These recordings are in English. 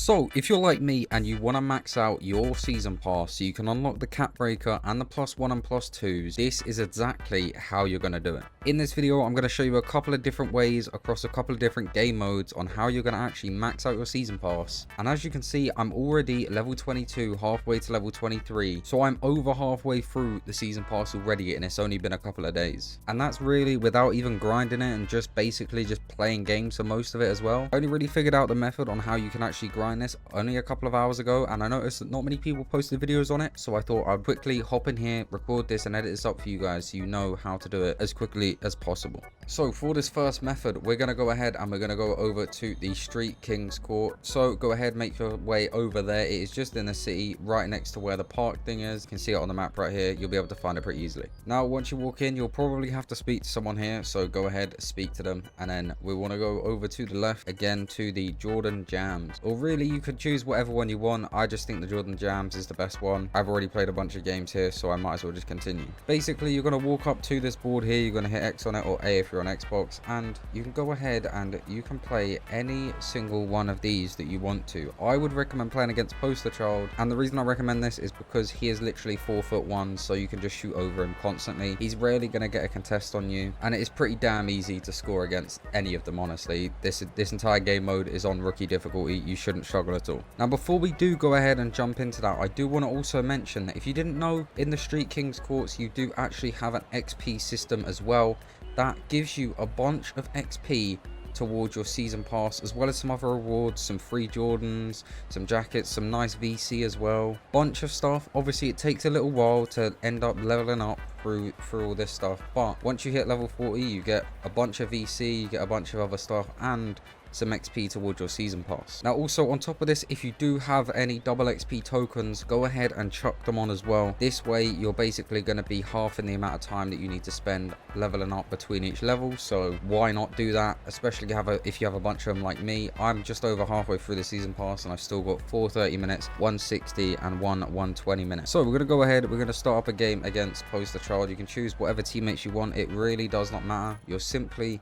So if you're like me and you want to max out your season pass so you can unlock the cap breaker and the +1 and +2s, this is exactly how you're going to do it. In this video, I'm going to show you a couple of different ways across a couple of different game modes on how you're going to actually max out your season pass. And as you can see, I'm already level 22, halfway to level 23. So I'm over halfway through the season pass already, and it's only been a couple of days. And that's really without even grinding it and just basically just playing games for most of it as well. I only really figured out the method on how you can actually grind this only a couple of hours ago, and I noticed that not many people posted videos on it, so I thought I'd quickly hop in here, record this and edit this up for you guys so you know how to do it as quickly as possible. So for this first method, we're going to go ahead and we're going to go over to the Street King's Court. So go ahead, make your way over there. It is just in the city right next to where the park thing is. You can see it on the map right here. You'll be able to find it pretty easily. Now once you walk in, you'll probably have to speak to someone here, so go ahead, speak to them, and then we want to go over to the left again to the Jordan Jams, or really you could choose whatever one you want. I just think the Jordan Jams is the best one. I've already played a bunch of games here, so I might as well just continue. Basically, you're going to walk up to this board here. You're going to hit X on it, or A if you're on Xbox, and you can go ahead and you can play any single one of these that you want to. I would recommend playing against Poster Child, and the reason I recommend this is because he is literally 4'1", so you can just shoot over him constantly. He's rarely going to get a contest on you, and it is pretty damn easy to score against any of them, honestly. This entire game mode is on rookie difficulty. You shouldn't struggle at all. Now before we do go ahead and jump into that, I do want to also mention that if you didn't know, in the Street King's Courts you do actually have an XP system as well that gives you a bunch of XP towards your season pass, as well as some other rewards, some free Jordans, some jackets, some nice VC as well, bunch of stuff. Obviously it takes a little while to end up leveling up through all this stuff, but once you hit level 40 you get a bunch of VC, you get a bunch of other stuff, and some XP towards your season pass. Now also on top of this, if you do have any double XP tokens, go ahead and chuck them on as well. This way you're basically going to be half in the amount of time that you need to spend leveling up between each level, so why not do that, especially if you have a bunch of them like me. I'm just over halfway through the season pass and I've still got 430 minutes, 160 and 120 minutes. So we're going to go ahead, we're going to start up a game against Poster Child. You can choose whatever teammates you want, it really does not matter. You're simply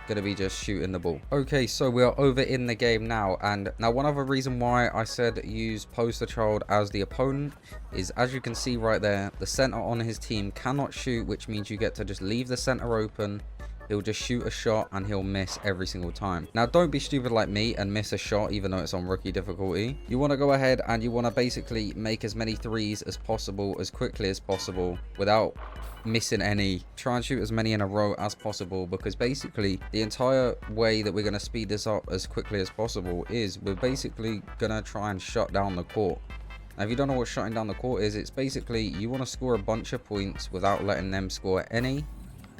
gonna be just shooting the ball. Okay, so we are over in the game now, and now one other reason why I said use Poster Child as the opponent is, as you can see right there, the center on his team cannot shoot, which means you get to just leave the center open. He'll just shoot a shot and he'll miss every single time. Now don't be stupid like me and miss a shot even though it's on rookie difficulty. You want to go ahead and you want to basically make as many threes as possible, as quickly as possible, without missing any. Try and shoot as many in a row as possible, because basically the entire way that we're going to speed this up as quickly as possible is we're basically going to try and shut down the court. Now if you don't know what shutting down the court is, it's basically you want to score a bunch of points without letting them score any.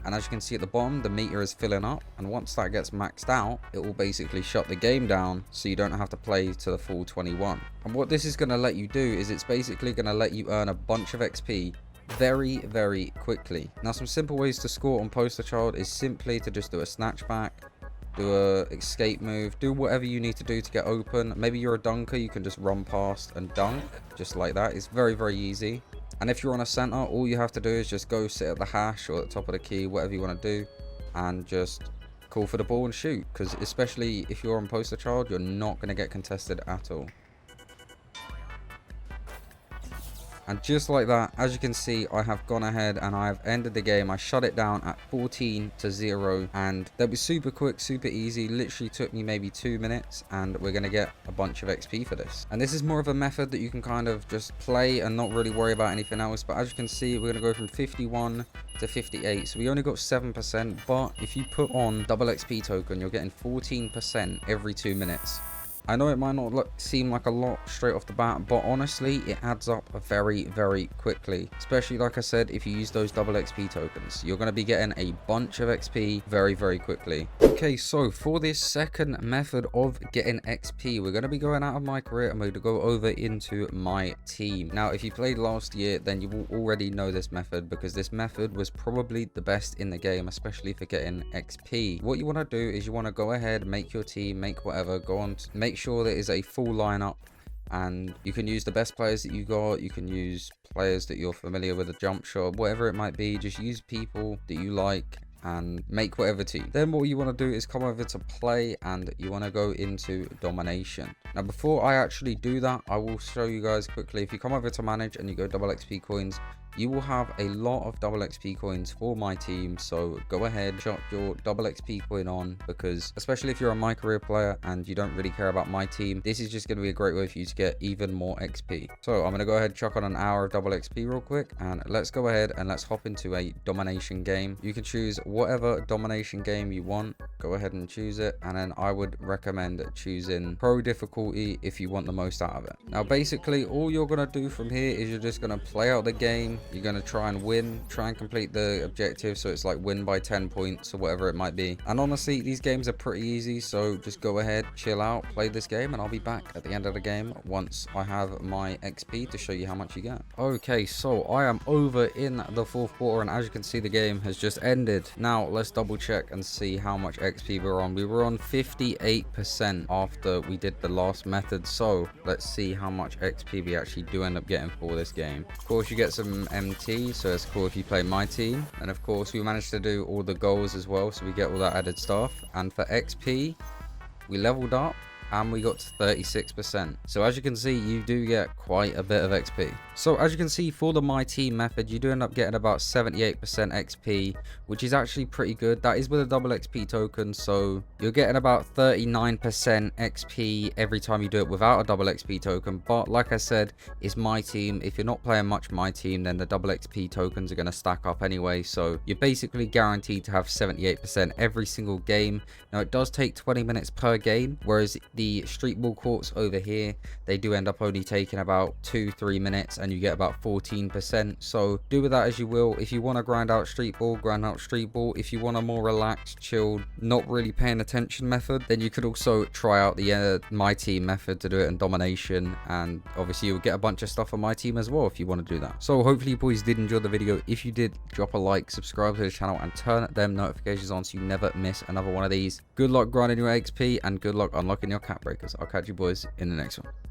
And as you can see at the bottom, the meter is filling up, and once that gets maxed out, it will basically shut the game down so you don't have to play to the full 21. And what this is going to let you do is it's basically going to let you earn a bunch of XP very, very quickly. Now some simple ways to score on Poster Child is simply to just do a snatch back, do a escape move, do whatever you need to do to get open. Maybe you're a dunker, you can just run past and dunk just like that. It's very, very easy. And if you're on a center, all you have to do is just go sit at the hash or at the top of the key, whatever you want to do, and just call for the ball and shoot, because especially if you're on Poster Child, you're not going to get contested at all. And just like that, as you can see, I have gone ahead and I have ended the game. I shut it down at 14-0, and that was super quick, super easy. Literally took me maybe 2 minutes, and we're going to get a bunch of XP for this. And this is more of a method that you can kind of just play and not really worry about anything else. But as you can see, we're going to go from 51 to 58, so we only got 7%. But if you put on double XP token, you're getting 14% every 2 minutes. I know it might not seem like a lot straight off the bat, but honestly it adds up very, very quickly, especially like I said, if you use those double XP tokens. You're going to be getting a bunch of XP very, very quickly. Okay, so for this second method of getting XP, we're going to be going out of my career and we're going to go over into MyTEAM. Now if you played last year, then you will already know this method, because this method was probably the best in the game, especially for getting XP. What you want to do is you want to go ahead, make your team, make whatever, go on to make sure there is a full lineup, and you can use the best players that you got. You can use players that you're familiar with, a jump shot, whatever it might be. Just use people that you like and make whatever team. Then what you want to do is come over to play, and you want to go into domination. Now before I actually do that, I will show you guys quickly. If you come over to manage and you go double XP coins, you will have a lot of double XP coins for my team. So go ahead, chuck your double XP coin on, because especially if you're a my career player and you don't really care about my team, this is just going to be a great way for you to get even more XP. So I'm going to go ahead and chuck on an hour of double XP real quick, and let's go ahead and let's hop into a domination game. You can choose whatever domination game you want. Go ahead and choose it, and then I would recommend choosing pro difficulty if you want the most out of it. Now basically all you're going to do from here is you're just going to play out the game. You're going to try and win, try and complete the objective, so it's like win by 10 points or whatever it might be. And honestly, these games are pretty easy, so just go ahead, chill out, play this game, and I'll be back at the end of the game once I have my XP to show you how much you get. Okay, so I am over in the fourth quarter, and as you can see, the game has just ended. Now let's double check and see how much XP we're on. We were on 58% after we did the last method, so let's see how much XP we actually do end up getting for this game. Of course, you get some MT, so it's cool if you play my team, and of course we managed to do all the goals as well, so we get all that added stuff. And for XP, we leveled up and we got to 36%. So as you can see, you do get quite a bit of XP. So as you can see, for the MyTEAM method, you do end up getting about 78% XP, which is actually pretty good. That is with a double XP token, so you're getting about 39% XP every time you do it without a double XP token. But like I said, it's MyTEAM. If you're not playing much MyTEAM, then the double XP tokens are going to stack up anyway, so you're basically guaranteed to have 78% every single game. Now it does take 20 minutes per game, whereas the street ball courts over here, they do end up only taking about 2-3 minutes, and you get about 14%. So do with that as you will. If you want to grind out street ball, grind out street ball. If you want a more relaxed, chilled, not really paying attention method, then you could also try out the MyTEAM method to do it in domination, and obviously you'll get a bunch of stuff on MyTEAM as well if you want to do that. So hopefully you boys did enjoy the video. If you did, drop a like, subscribe to the channel, and turn them notifications on so you never miss another one of these. Good luck grinding your XP, and good luck unlocking your cap breakers. I'll catch you boys in the next one.